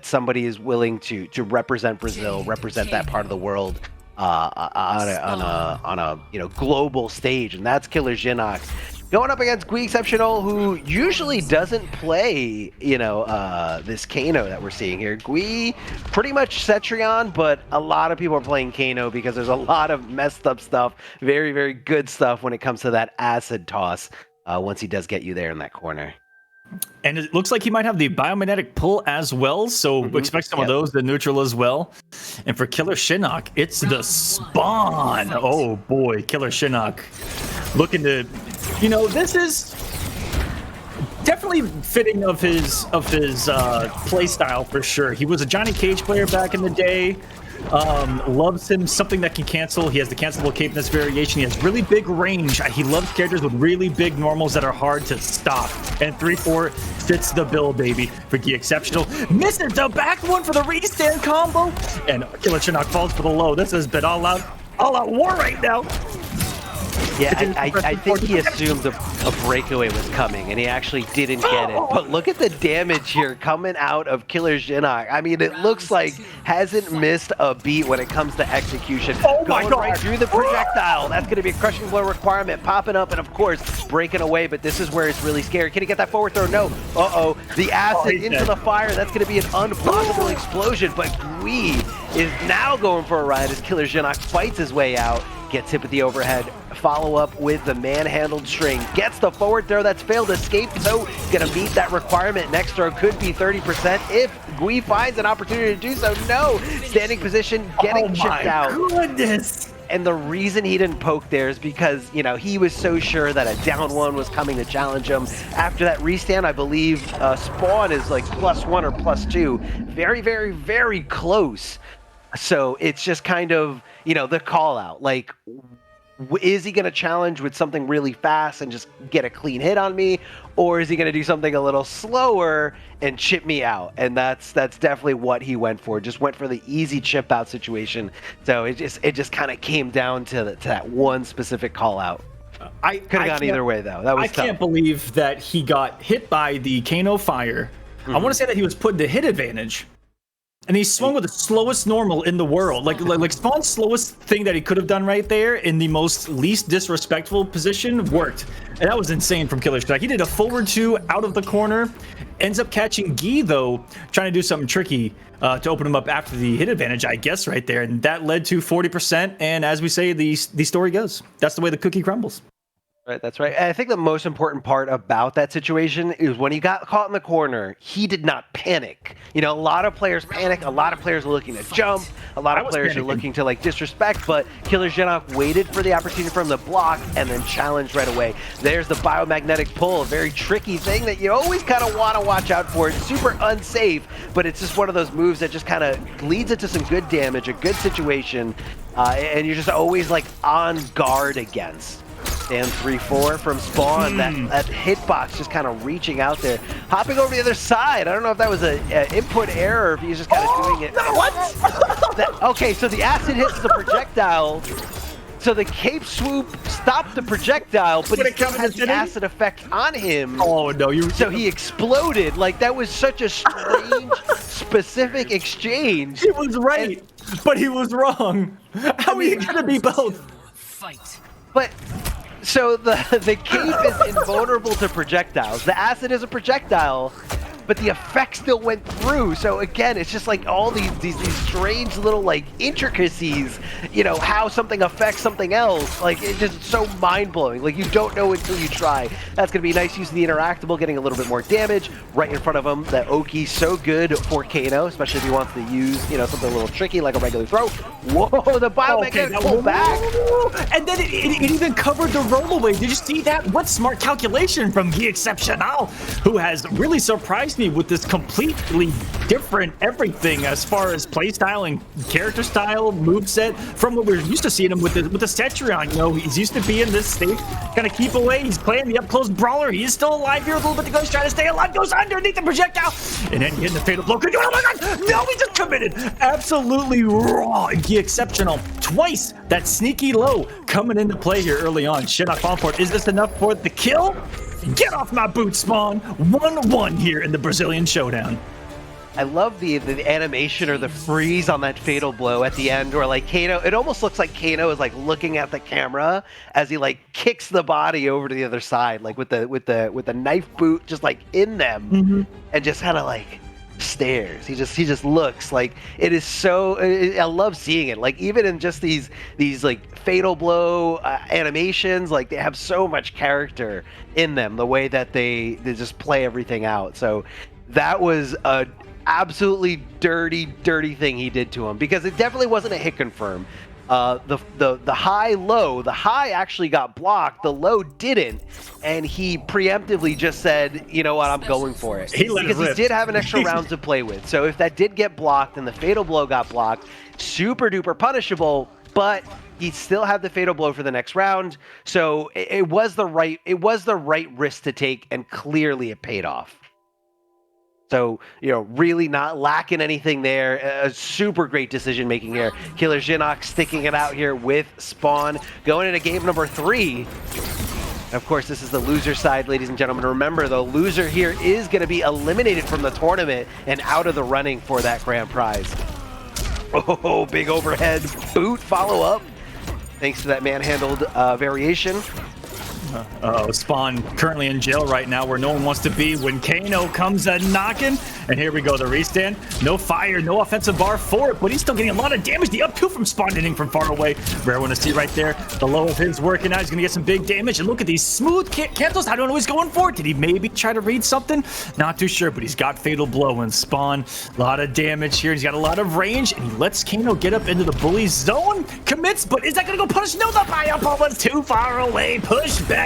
somebody is willing to represent Brazil, represent that part of the world on a global stage, and that's Killerxinok going up against Guiexceptional, who usually doesn't play this Kano that we're seeing here. Gui pretty much Cetrion, but a lot of people are playing Kano because there's a lot of messed up stuff, very, very good stuff when it comes to that acid toss once he does get you there in that corner. And it looks like he might have the biomagnetic pull as well, so expect some of those, the neutral as well. And for Killerxinok, it's the spawn. Oh boy, Killerxinok looking to, this is definitely fitting of his play style for sure. He was a Johnny Cage player back in the day. Loves him, something that can cancel. He has the cancelable cape in this variation. He has really big range. He loves characters with really big normals that are hard to stop. And 3-4 fits the bill, baby, for Guiexceptional. Misses the back one for the restand combo. And Killerxinok falls for the low. This has been all out war right now. Yeah, I think he assumed a breakaway was coming, and he actually didn't get it. But look at the damage here coming out of Killerxinok. I mean, it looks like hasn't missed a beat when it comes to execution. Oh my God. Right through the projectile. That's going to be a crushing blow requirement. Popping up and, of course, breaking away. But this is where it's really scary. Can he get that forward throw? No. Uh-oh. The acid into the fire. That's going to be an unblockable explosion. But Gui is now going for a ride as Killerxinok fights his way out. Gets hit with the overhead, follow up with the manhandled string, gets the forward throw that's failed, escape, so gonna meet that requirement. Next throw could be 30% if Gui finds an opportunity to do so. No, standing position, getting chipped out. Oh my goodness. And the reason he didn't poke there is because, he was so sure that a down one was coming to challenge him. After that restand, I believe spawn is like +1 or +2. Very, very, very close. So it's just kind of, the call out. Like, is he going to challenge with something really fast and just get a clean hit on me? Or is he going to do something a little slower and chip me out? And that's definitely what he went for. Just went for the easy chip out situation. So it just kind of came down to that one specific call out. I could have gone either way, though. That was tough. Can't believe that he got hit by the Kano fire. I want to say that he was put into hit advantage. And he swung with the slowest normal in the world. Like Spawn's slowest thing that he could have done right there in the least disrespectful position worked. And that was insane from Killerxinok. He did a forward 2 out of the corner. Ends up catching Guy, though, trying to do something tricky to open him up after the hit advantage, I guess, right there. And that led to 40%. And as we say, the story goes. That's the way the cookie crumbles. Right, that's right. And I think the most important part about that situation is when he got caught in the corner, he did not panic. A lot of players panic. A lot of players are looking to jump. A lot of players are looking to disrespect. But Killerxinok waited for the opportunity for him to block and then challenged right away. There's the biomagnetic pull, a very tricky thing that you always kind of want to watch out for. It's super unsafe, but it's just one of those moves that just kind of leads into some good damage, a good situation, and you're just always on guard against. And 3-4 from Spawn, that hitbox just kind of reaching out there. Hopping over the other side. I don't know if that was an input error or if he's just kind of doing it. What? Okay, so the acid hits the projectile. So the cape swoop stopped the projectile, but he still had the acid effect on him. Oh, no. So he exploded. That was such a strange, specific exchange. He was right, but he was wrong. How are you going to be both? Fight. But... So the cape is invulnerable to projectiles. The acid is a projectile, but the effect still went through. So again, it's just all these strange little intricacies, how something affects something else. It's just so mind-blowing. You don't know until you try. That's gonna be a nice use of the interactable, getting a little bit more damage right in front of him. That Oki's so good for Kano, especially if he wants to use, something a little tricky like a regular throw. Whoa, the biomagnetic pull back. And then it even covered the rollaway. Did you see that? What smart calculation from Guiexceptional, who has really surprised me with this completely different everything as far as play style and character style, moveset from what we're used to seeing him with the Cetrion. He's used to being this state, gonna keep away. He's playing the up close brawler. He is still alive here with a little bit to go. He's trying to stay alive. Goes underneath the projectile, and then getting the fatal blow. Oh my God! No, he just committed. Absolutely raw. Guiexceptional twice. That sneaky low coming into play here early on. Xinok falling for it. Is this enough for the kill? Get off my boot, Spawn. 1-1 here in the Brazilian showdown. I love the animation or the freeze on that fatal blow at the end, where like Kano, it almost looks like Kano is like looking at the camera as he like kicks the body over to the other side, like with the knife boot just like in them, and just kind of like stares. He just looks like it is so. I love seeing it. Like even in just these like fatal blow animations, like they have so much character in them. The way that they just play everything out. So that was a absolutely dirty thing he did to him, because it definitely wasn't a hit confirm. The high actually got blocked, the low didn't, and he preemptively just said, you know what, I'm going for it. Because he did have an extra round to play with. So if that did get blocked and the fatal blow got blocked, super duper punishable, but he still had the fatal blow for the next round. So it was the right risk to take, and clearly it paid off. So, you know, really not lacking anything there. A super great decision making here. Killerxinok sticking it out here with Spawn. Going into game number 3. Of course, this is the loser side, ladies and gentlemen. Remember, the loser here is going to be eliminated from the tournament and out of the running for that grand prize. Oh, big overhead boot follow-up. Thanks to that manhandled variation. Spawn currently in jail right now, where no one wants to be when Kano comes a knocking. And here we go, the restand. No fire, no offensive bar for it, but he's still getting a lot of damage. The up two from Spawn hitting from far away. Rare one to see right there. The low of his working out. He's going to get some big damage. And look at these smooth cancels. I don't know what he's going for. Did he maybe try to read something? Not too sure, but he's got fatal blow and Spawn. A lot of damage here. He's got a lot of range, and he lets Kano get up into the bully zone. Commits, but is that going to go punish? No, the buy up was too far away. Push back.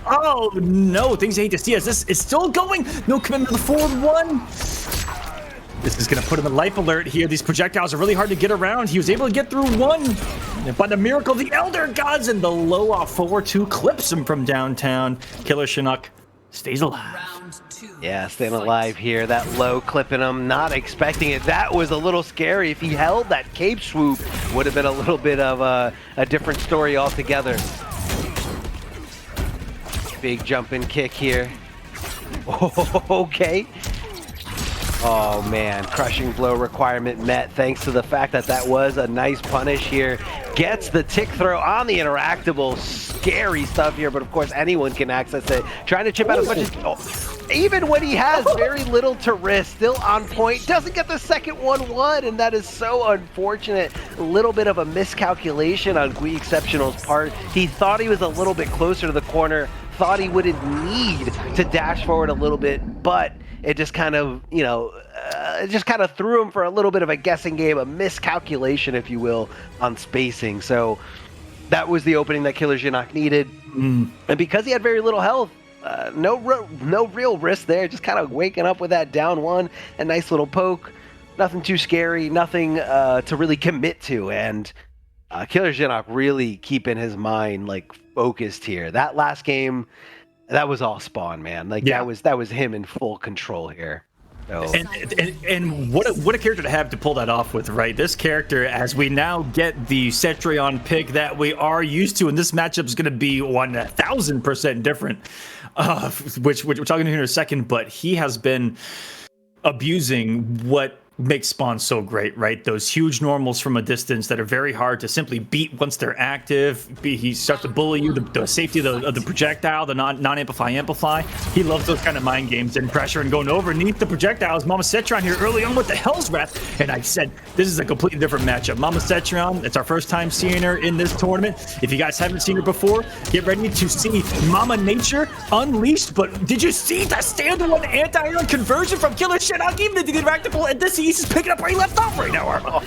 Oh no, things I hate to see as this is still going. No commitment to the forward one. This is going to put him in life alert here. These projectiles are really hard to get around. He was able to get through one. And by the miracle of the Elder Gods, and the low off forward 2 clips him from downtown. Killerxinok stays alive. Yeah, staying alive here. That low clipping him, not expecting it. That was a little scary. If he held that cape swoop, would have been a little bit of a different story altogether. Big jumping kick here. Oh, okay. Oh man, crushing blow requirement met, thanks to the fact that that was a nice punish here. Gets the tick throw on the interactable. Scary stuff here, but of course anyone can access it. Trying to chip out as much as... Oh, even when he has very little to risk, still on point. Doesn't get the second 1-1, and that is so unfortunate. A little bit of a miscalculation on Guiexceptional's part. He thought he was a little bit closer to the corner, thought he wouldn't need to dash forward a little bit, but it just kind of, you know, it just kind of threw him for a little bit of a guessing game, a miscalculation, if you will, on spacing. So that was the opening that Killerxinok needed. And because he had very little health, no real risk there, just kind of waking up with that down one, a nice little poke, nothing too scary, nothing to really commit to. And Killerxinok really keeping his mind like focused here. That last game, that was all Spawn, man. Like that was him in full control here. So. And what a character to have to pull that off with, right? This character, as we now get the Cetrion pick that we are used to, and this matchup is going to be 1,000% different, which we're talking here in a second. But he has been abusing what makes Spawn so great, right? Those huge normals from a distance that are very hard to simply beat once they're active. He starts to bully you, the safety of the projectile, the non-amplify. He loves those kind of mind games and pressure and going overneath the projectiles. Mama Cetrion here early on with the Hell's Wrath, and I said this is a completely different matchup. Mama Cetrion, it's our first time seeing her in this tournament. If you guys haven't seen her before, get ready to see Mama Nature unleashed. But did you see the stand-one anti-air conversion from Killerxinok, even into the interactable? And this he's just picking up where he left off right now, Arma.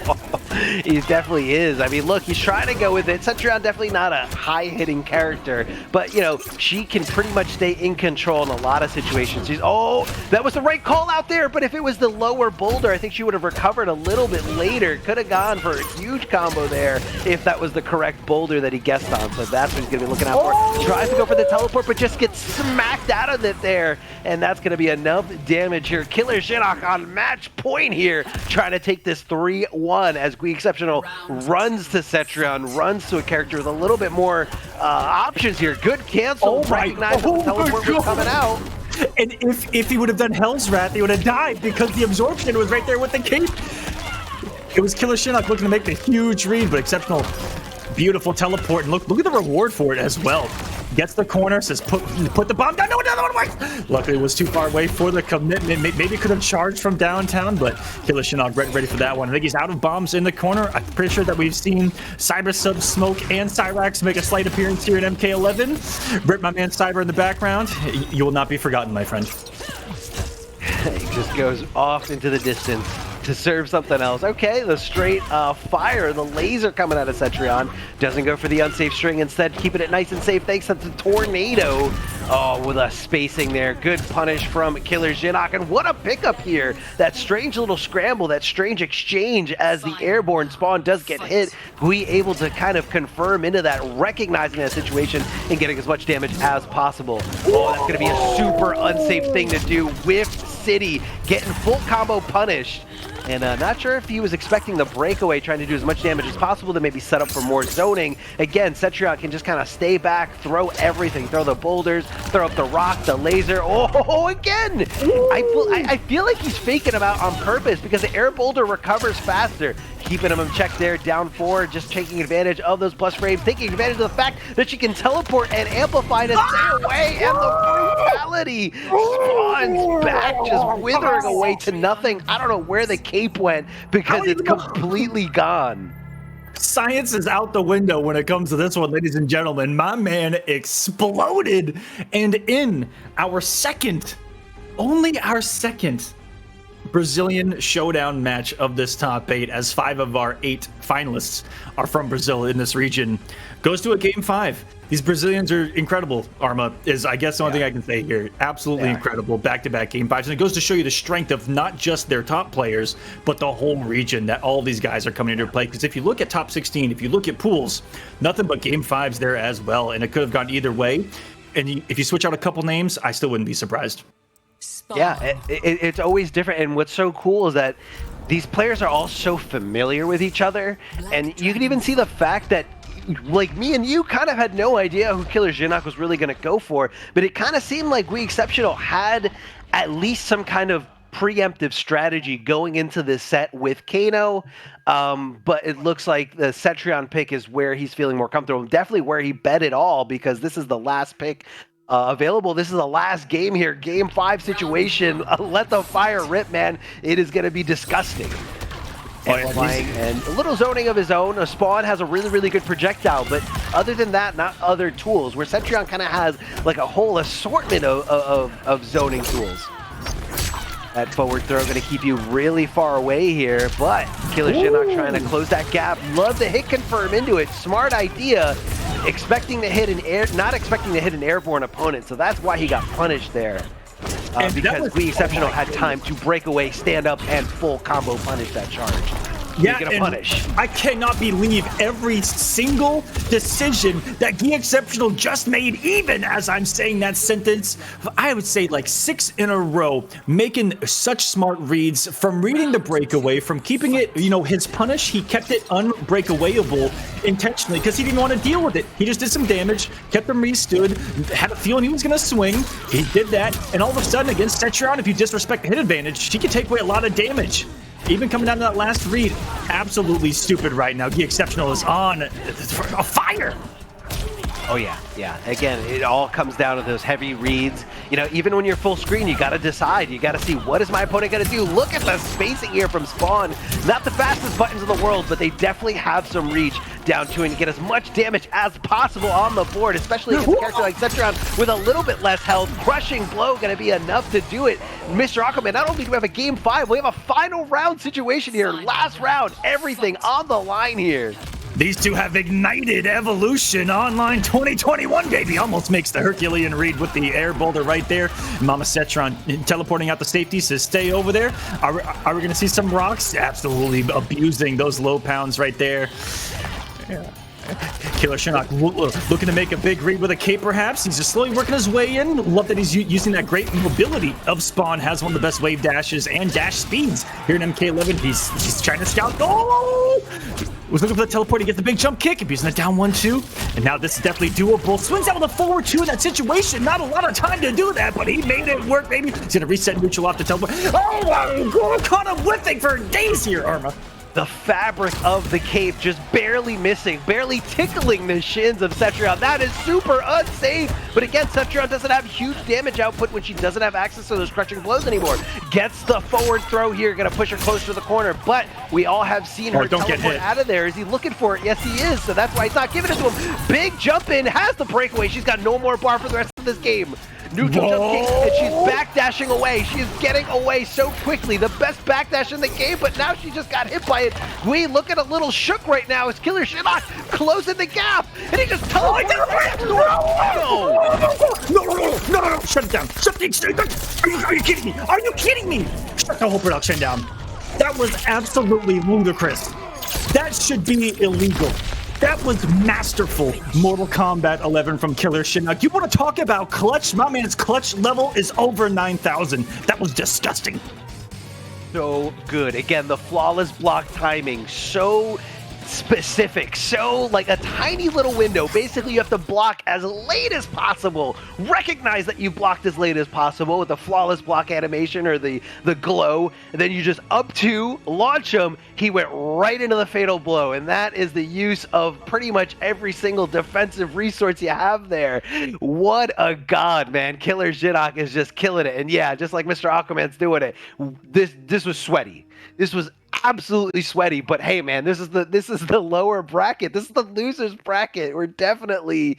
He definitely is. I mean, look, he's trying to go with it. Cetrion definitely not a high-hitting character, but, you know, she can pretty much stay in control in a lot of situations. That was the right call out there, but if it was the lower boulder, I think she would have recovered a little bit later. Could have gone for a huge combo there if that was the correct boulder that he guessed on, so that's what he's going to be looking out for. Tries to go for the teleport, but just gets smacked out of it there, and that's going to be enough damage here. Killerxinok on match point here, trying to take this 3-1 as Guiexceptional runs to Cetrion, runs to a character with a little bit more options here. Good cancel, recognized the teleport was coming out. And if he would have done Hell's Wrath, he would have died because the absorption was right there with the cape. It was Killerxinok looking to make the huge read, but Exceptional, beautiful teleport. And look at the reward for it as well. Gets the corner, says put the bomb down. No, another one works. Luckily, it was too far away for the commitment. Maybe could have charged from downtown, but Killerxinok ready for that one. I think he's out of bombs in the corner. I'm pretty sure that we've seen Cyber Sub, Smoke, and Cyrax make a slight appearance here in MK11. Rip my man Cyber in the background. You will not be forgotten, my friend. He just goes off into the distance to serve something else. Okay, the straight fire, the laser coming out of Cetrion. Doesn't go for the unsafe string, instead keeping it nice and safe thanks to the tornado. Oh, with a spacing there. Good punish from Killerxinok, and what a pickup here. That strange little scramble, that strange exchange as the airborne spawn does get hit. We able to kind of confirm into that, recognizing that situation and getting as much damage as possible. Oh, that's gonna be a super unsafe thing to do with City, getting full combo punished. And not sure if he was expecting the breakaway, trying to do as much damage as possible to maybe set up for more zoning. Again, Cetrion can just kind of stay back, throw everything, throw the boulders, throw up the rock, the laser. Oh, again! I feel like he's faking him out on purpose because the air boulder recovers faster. Keeping him in check there, down 4, just taking advantage of those plus frames, taking advantage of the fact that she can teleport and amplify to stay away, and the brutality spawns back, just withering away to nothing. I don't know where the cape went because it's completely gone. Science is out the window when it comes to this one, ladies and gentlemen. My man exploded, and in our second, only our second Brazilian showdown match of this top 8, as 5 of our 8 finalists are from Brazil in this region, goes to a game 5. These Brazilians are incredible. Arma is, I guess, the only thing I can say here. Absolutely incredible back-to-back game 5s. And it goes to show you the strength of not just their top players, but the whole region, that all these guys are coming into play. Because if you look at top 16, if you look at pools, nothing but game 5s there as well. And it could have gone either way. And if you switch out a couple names, I still wouldn't be surprised. Yeah, it's always different, and what's so cool is that these players are all so familiar with each other, and you can even see the fact that, like, me and you kind of had no idea who Killerxinok was really going to go for, but it kind of seemed like Guiexceptional had at least some kind of preemptive strategy going into this set with Kano, but it looks like the Cetrion pick is where he's feeling more comfortable, definitely where he bet it all, because this is the last pick available. This is the last game here, game 5 situation. Let the fire rip, man. It is going to be disgusting. And a little zoning of his own. A Spawn has a really good projectile, but other than that, not other tools, where Cetrion kind of has like a whole assortment of zoning tools. That forward throw going to keep you really far away here, but Killerxinok trying to close that gap. Love the hit confirm into it. Smart idea. Expecting to hit not expecting to hit an airborne opponent, so that's why he got punished there. Because Guiexceptional had time to break away, stand up, and full combo punish that charge. Yeah, and I cannot believe every single decision that Guiexceptional just made, even as I'm saying that sentence. I would say like 6 in a row, making such smart reads, from reading the breakaway, from keeping it, you know, his punish, he kept it unbreakawayable intentionally because he didn't want to deal with it. He just did some damage, kept him restood, had a feeling he was going to swing. He did that, and all of a sudden against Cetrion, if you disrespect the hit advantage, she can take away a lot of damage. Even coming down to that last read, absolutely stupid right now. Guiexceptional is on a fire. Oh yeah. Again, it all comes down to those heavy reads. You know, even when you're full screen, you got to decide. You got to see, what is my opponent going to do? Look at the spacing here from Spawn. Not the fastest buttons in the world, but they definitely have some reach down to and get as much damage as possible on the board, especially against a character like Cetrion with a little bit less health. Crushing blow going to be enough to do it. Mr. Aquaman, not only do we have a game 5, we have a final round situation here. Last round, everything on the line here. These two have ignited Evolution Online 2021, baby. Almost makes the Herculean read with the air boulder right there. Mama Cetron teleporting out the safety, says stay over there. Are we going to see some rocks? Absolutely abusing those low pounds right there. Yeah. Killerxinok looking to make a big read with a cape, perhaps. He's just slowly working his way in. Love that he's using that great mobility of Spawn. Has one of the best wave dashes and dash speeds here in MK11. He's trying to scout. Oh! Was looking for the teleport to get the big jump kick. Abusing that down 1-2. And now this is definitely doable. Swings out with a forward 2 in that situation. Not a lot of time to do that, but he made it work, baby. He's going to reset neutral off the teleport. Oh my god, caught him whiffing for days here, Arma. The fabric of the cape just barely missing, barely tickling the shins of Cetrion. That is super unsafe. But again, Cetrion doesn't have huge damage output when she doesn't have access to those crushing blows anymore. Gets the forward throw here, gonna push her close to the corner. But we all have seen her teleport out of there. Is he looking for it? Yes, he is. So that's why he's not giving it to him. Big jump in, has the breakaway. She's got no more bar for the rest of this game. Neutral jump kick, and she's backdashing away. She is getting away so quickly. The best backdash in the game, but now she just got hit by it. Gui looking a little shook right now as Killerxinok closing the gap, and he just teleported. No! Shut it down. Shut the exchange. Are you kidding me? Are you kidding me? Shut the whole production down. That was absolutely ludicrous. That should be illegal. That was masterful Mortal Kombat 11 from Killerxinok. You want to talk about clutch? My man's clutch level is over 9,000. That was disgusting. So good. Again, the flawless block timing, so specific, so like a tiny little window. Basically, you have to block as late as possible. Recognize that you blocked as late as possible with the flawless block animation or the glow, and then you just up to launch him. He went right into the fatal blow, and that is the use of pretty much every single defensive resource you have there. What a god, man. Killerxinok is just killing it. And yeah, just like Mr. Aquaman's doing it. This was sweaty. This was absolutely sweaty, but hey man, this is the lower bracket. This is the losers bracket. We're definitely